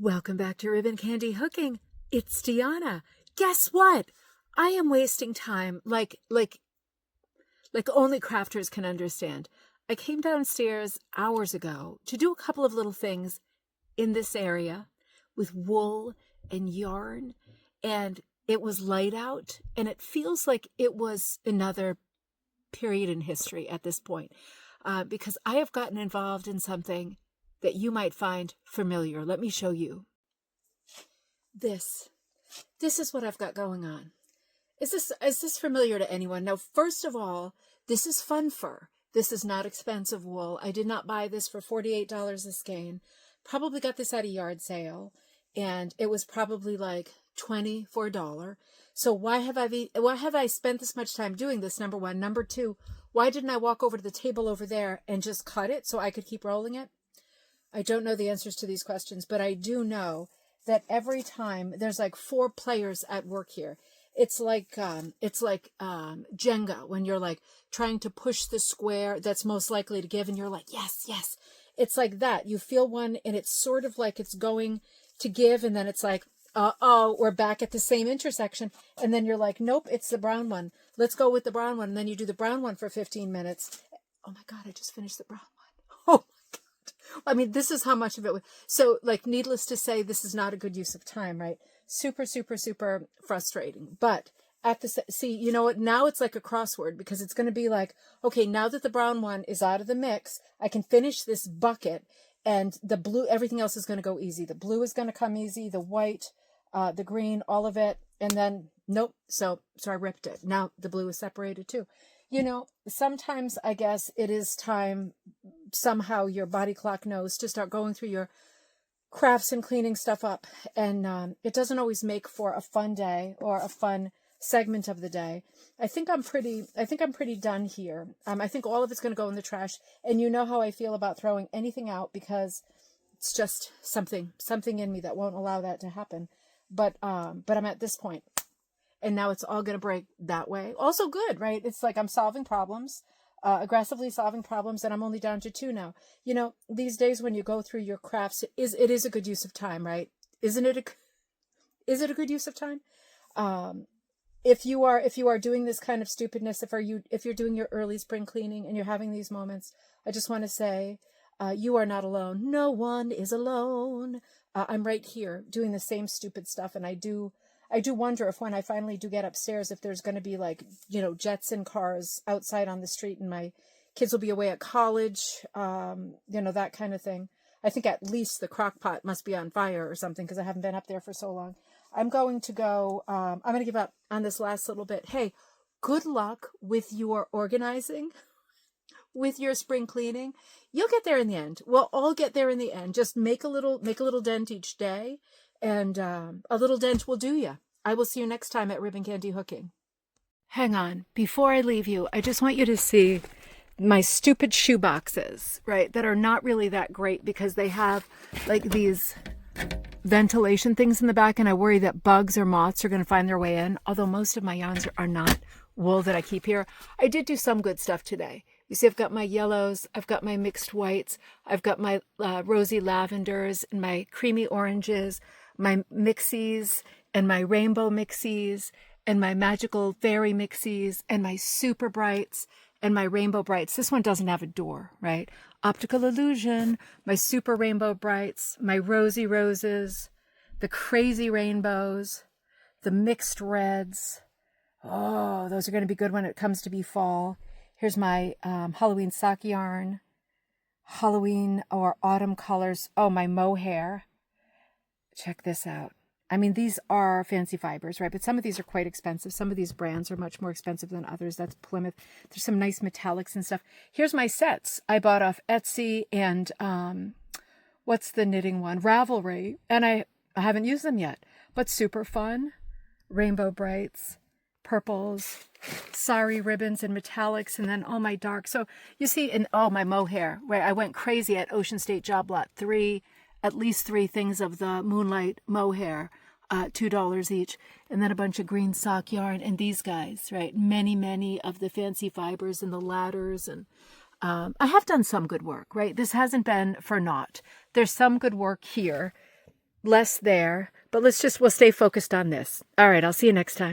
Welcome back to Ribbon Candy Hooking. It's Deanna. Guess what? I am wasting time like only crafters can understand. I came downstairs hours ago to do a couple of little things in this area with wool and yarn, and it was light out, and it feels like it was another period in history at this point, because I have gotten involved in something that you might find familiar. Let me show you. This is what I've got going on. Is this familiar to anyone? Now, first of all, this is fun fur. This is not expensive wool. I did not buy this for $48 a skein. Probably got this at a yard sale, and it was probably like $20 for $1. So why have I spent this much time doing this? Number one. Number two, why didn't I walk over to the table over there and just cut it so I could keep rolling it? I don't know the answers to these questions, but I do know that every time there's like 4 players at work here. It's like Jenga, when you're like trying to push the square that's most likely to give, and you're like, yes, yes. It's like that. You feel one, and it's sort of like it's going to give, and then it's like, we're back at the same intersection. And then you're like, nope, it's the brown one. Let's go with the brown one. And then you do the brown one for 15 minutes. Oh my God, I just finished the brown one. Oh. I mean, this is how much of it was. So, like, needless to say, this is not a good use of time, right? Super, super, super frustrating. But see, you know what? Now it's like a crossword, because it's going to be like, okay, now that the brown one is out of the mix, I can finish this bucket, and the blue, everything else is going to go easy. The blue is going to come easy, the white, the green, all of it. And then, nope. So I ripped it. Now the blue is separated too. You know, sometimes I guess it is time, somehow your body clock knows, to start going through your crafts and cleaning stuff up. And it doesn't always make for a fun day or a fun segment of the day. I think I'm pretty done here. I think all of it's going to go in the trash. And you know how I feel about throwing anything out, because it's just something in me that won't allow that to happen. But I'm at this point. And now it's all going to break that way. Also good, right? It's like I'm solving problems, aggressively solving problems, and I'm only down to 2 now. You know, these days when you go through your crafts, it is a good use of time, right? Isn't it? Is it a good use of time? If you are doing this kind of stupidness, if you're doing your early spring cleaning and you're having these moments, I just want to say, you are not alone. No one is alone. I'm right here doing the same stupid stuff, and I do wonder if when I finally do get upstairs, if there's going to be like, you know, Jetson cars outside on the street, and my kids will be away at college, you know, that kind of thing. I think at least the crock pot must be on fire or something, because I haven't been up there for so long. I'm going to go, I'm going to give up on this last little bit. Hey, good luck with your organizing, with your spring cleaning. You'll get there in the end. We'll all get there in the end. Just make a little dent each day. And a little dent will do you. I will see you next time at Ribbon Candy Hooking. Hang on. Before I leave you, I just want you to see my stupid shoe boxes, right? That are not really that great, because they have like these ventilation things in the back, and I worry that bugs or moths are going to find their way in. Although most of my yarns are not wool that I keep here. I did do some good stuff today. You see, I've got my yellows, I've got my mixed whites, I've got my rosy lavenders and my creamy oranges, my mixies and my rainbow mixies and my magical fairy mixies and my super brights and my rainbow brights. This one doesn't have a door, right? Optical illusion, my super rainbow brights, my rosy roses, the crazy rainbows, the mixed reds. Oh, those are going to be good when it comes to be fall. Here's my Halloween sock yarn, Halloween or autumn colors. Oh, my mohair. Check this out. I mean, these are fancy fibers, right? But some of these are quite expensive. Some of these brands are much more expensive than others. That's Plymouth. There's some nice metallics and stuff. Here's my sets I bought off Etsy and what's the knitting one? Ravelry. And I haven't used them yet, but super fun. Rainbow brights, purples, sari ribbons and metallics, and then all my dark. So you see, and my mohair, right? I went crazy at Ocean State Job Lot 3. At least 3 things of the Moonlight mohair, $2 each, and then a bunch of green sock yarn, and these guys, right? Many of the fancy fibers and the ladders, and I have done some good work, right? This hasn't been for naught. There's some good work here. less there, but we'll stay focused on this. All right, I'll see you next time.